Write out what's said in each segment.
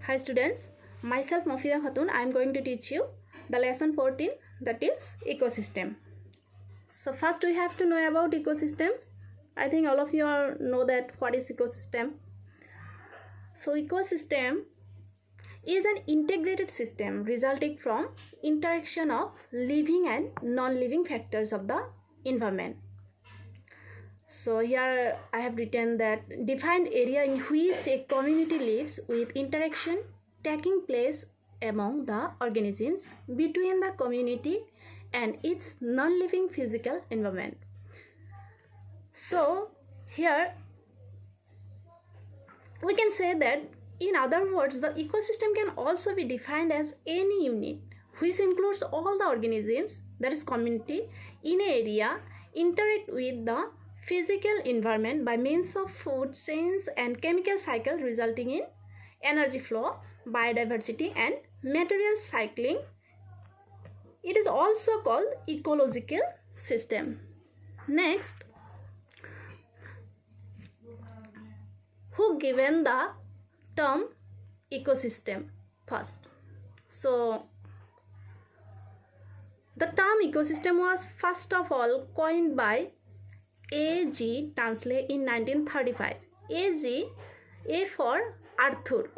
Hi students, myself Mafia Khatun. I am going to teach you the lesson 14, that is ecosystem. So first we have to know about ecosystem. I think all of you all know that what is ecosystem. So ecosystem is an integrated system resulting from interaction of living and non-living factors of the environment. So here I have written that defined area in which a community lives with interaction taking place among the organisms between the community and its non-living physical environment. So here we can say that, in other words, the ecosystem can also be defined as any unit which includes all the organisms, that is community, in an area interact with the physical environment by means of food chains and chemical cycle resulting in energy flow, biodiversity and material cycling. It is also called ecological system. Next, who given the term ecosystem first? So the term ecosystem was first of all coined by A.G. Tansley in 1935. A for Arthur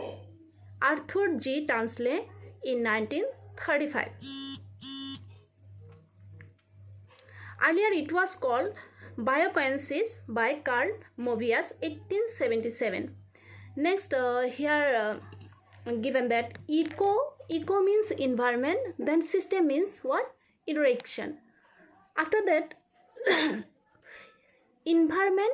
G. Tansley in 1935. Earlier it was called biocoensis by Carl Moebius 1877. Next here given that eco means environment, then system means what? Interaction. After that environment,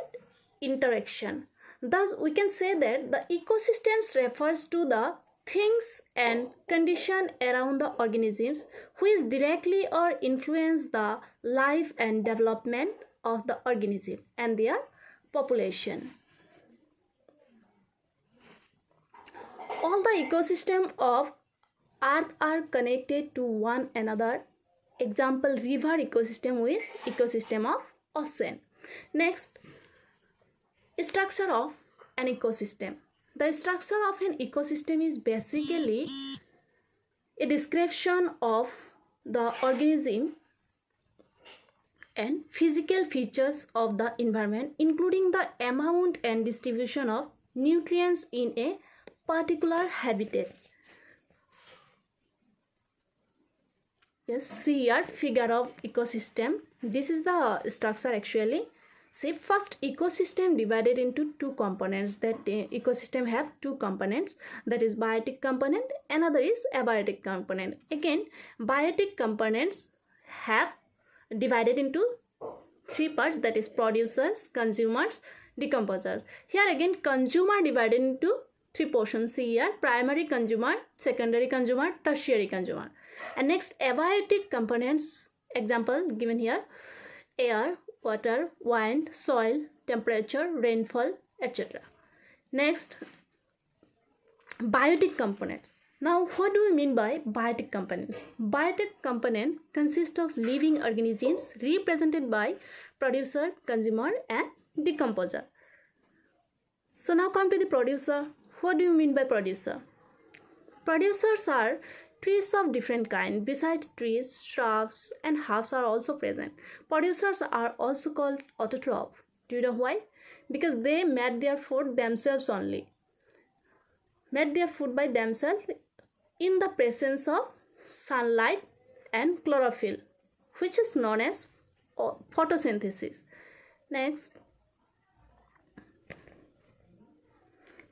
interaction. Thus we can say that the ecosystems refers to the things and condition around the organisms which directly or influence the life and development of the organism and their population. All the ecosystem of earth are connected to one another. Example, river ecosystem with ecosystem of ocean. Next, structure of an ecosystem. The structure of an ecosystem is basically a description of the organism and physical features of the environment, including the amount and distribution of nutrients in a particular habitat. Yes, see here figure of ecosystem. This is the structure actually. See, first ecosystem divided into two components. That ecosystem have two components, that is biotic component, another is abiotic component. Again, biotic components have divided into three parts, that is producers, consumers, decomposers. Here again consumer divided into three portions. See here, primary consumer, secondary consumer, tertiary consumer. And next, abiotic components, example given here, air, water, wind, soil, temperature, rainfall, etc. Next, biotic components. Now, what do we mean by biotic components? Biotic component consists of living organisms represented by producer, consumer and decomposer. So now come to the producer. What do you mean by producer? Producers are trees of different kind. Besides trees, shrubs and herbs are also present. Producers are also called autotroph. Do you know why? Because they made their food themselves only. Made their food by themselves in the presence of sunlight and chlorophyll, which is known as photosynthesis. Next,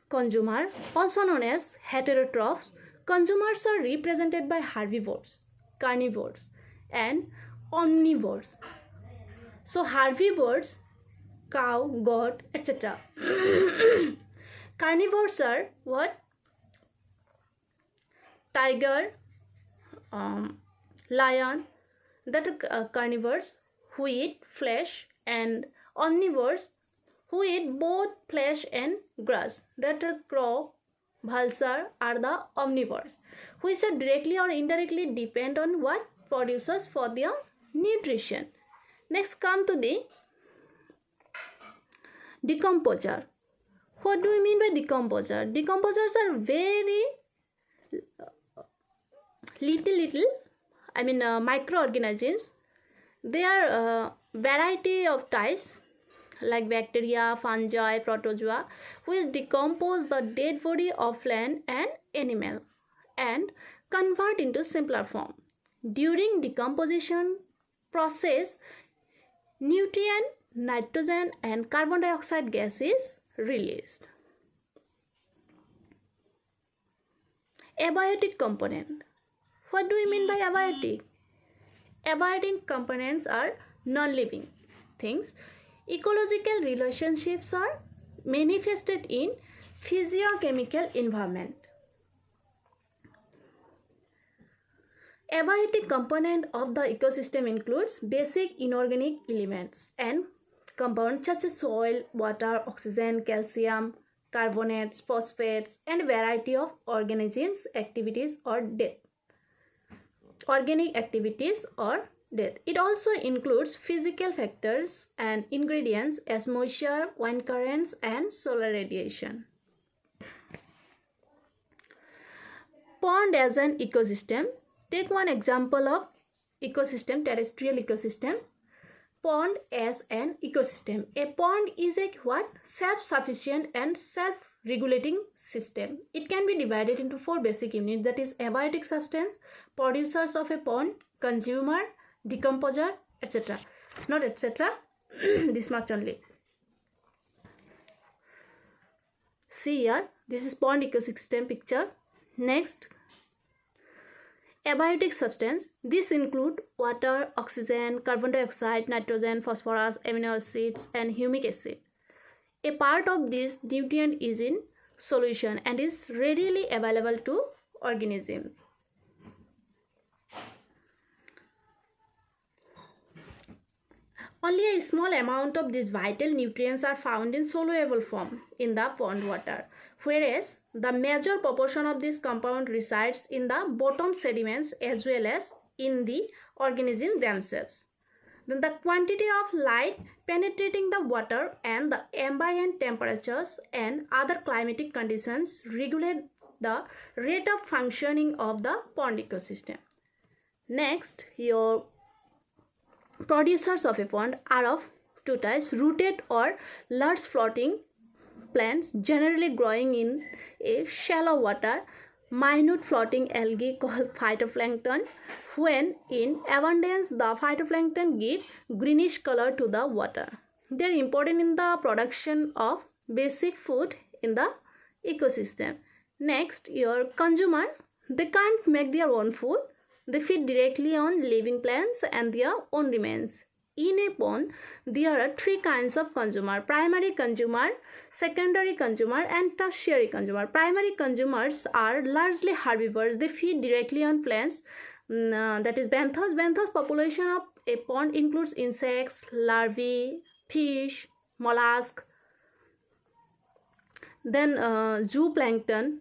consumer, also known as heterotrophs. Consumers are represented by herbivores, carnivores and omnivores. So herbivores, cow, goat, etc. Carnivores are what? Tiger, lion, that are carnivores who eat flesh, and omnivores who eat both flesh and grass, that are crow, vulture are the omnivores, which are directly or indirectly depend on what? Producers for their nutrition. Next, come to the decomposer. What do we mean by decomposer? Decomposers are very microorganisms. There are variety of types like bacteria, fungi, protozoa, which decompose the dead body of plant and animal and convert into simpler form. During decomposition process, nutrient, nitrogen and carbon dioxide gas is released. Abiotic component. What do we mean by abiotic? Abiotic components are non-living things. Ecological relationships are manifested in physiochemical environment. Abiotic component of the ecosystem includes basic inorganic elements and compounds such as soil, water, oxygen, calcium, carbonates, phosphates, and variety of organisms, activities or death. Organic activities or death. It also includes physical factors and ingredients as moisture, wind currents, and solar radiation. Pond as an ecosystem. Take one example of ecosystem, terrestrial ecosystem. Pond as an ecosystem. A pond is a what? Self-sufficient and self-regulating system. It can be divided into 4 basic units, that is abiotic substance, producers of a pond, consumer, decomposer, etc. Not etc. This much only. See here, this is pond ecosystem picture. Next, abiotic substance. This include water, oxygen, carbon dioxide, nitrogen, phosphorus, amino acids and humic acid. A part of this nutrient is in solution and is readily available to organism. Only a small amount of these vital nutrients are found in soluble form in the pond water, whereas the major proportion of this compound resides in the bottom sediments as well as in the organisms themselves. Then the quantity of light penetrating the water and the ambient temperatures and other climatic conditions regulate the rate of functioning of the pond ecosystem. Next, your producers of a pond are of 2 types: rooted or large floating plants generally growing in a shallow water, minute floating algae called phytoplankton. When in abundance, the phytoplankton give greenish color to the water. They are important in the production of basic food in the ecosystem. Next, your consumer, they can't make their own food. They feed directly on living plants and their own remains. In a pond, there are 3 kinds of consumer: primary consumer, secondary consumer and tertiary consumer. Primary consumers are largely herbivores. They feed directly on plants, that is benthos. Benthos population of a pond includes insects, larvae, fish, mollusk, then zooplankton.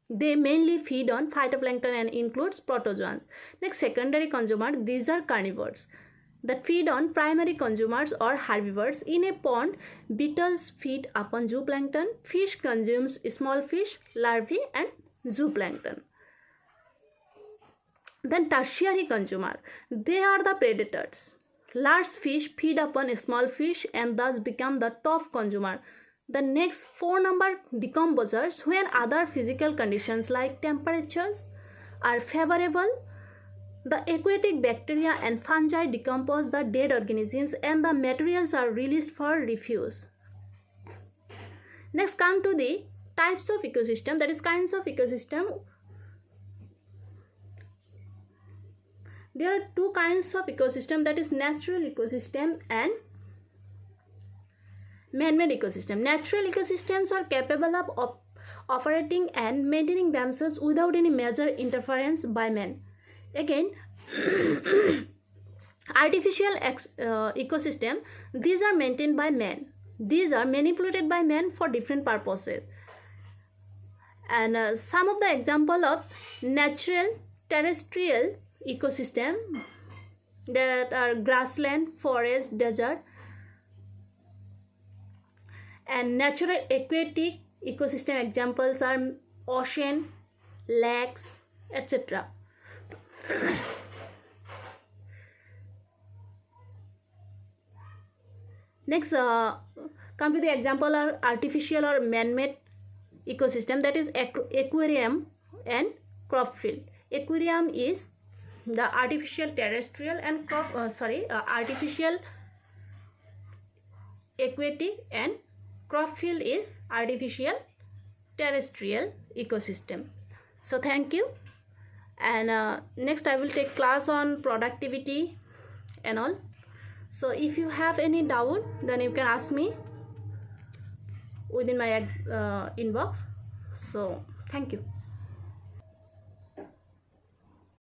They mainly feed on phytoplankton and includes protozoans. Next, secondary consumer, these are carnivores that feed on primary consumers or herbivores. In a pond, beetles feed upon zooplankton. Fish consumes small fish, larvae and zooplankton. Then tertiary consumer, they are the predators. Large fish feed upon small fish and thus become the top consumer. The next 4 number decomposers, when other physical conditions like temperatures are favorable, the aquatic bacteria and fungi decompose the dead organisms and the materials are released for refuse. Next, come to the types of ecosystem, that is kinds of ecosystem. There are 2 kinds of ecosystem, that is natural ecosystem and man-made ecosystem. Natural ecosystems are capable of operating and maintaining themselves without any major interference by man. Again, artificial ecosystem, these are maintained by man. These are manipulated by man for different purposes. And some of the example of natural terrestrial ecosystem, that are grassland, forest, desert. And natural aquatic ecosystem examples are ocean, lakes, etc. Next, come to the example of artificial or man-made ecosystem, that is aquarium and crop field. Aquarium is the artificial terrestrial and artificial aquatic, and crop field is artificial terrestrial ecosystem. So thank you, and next I will take class on productivity and all. So if you have any doubt, then you can ask me within my inbox. So thank you.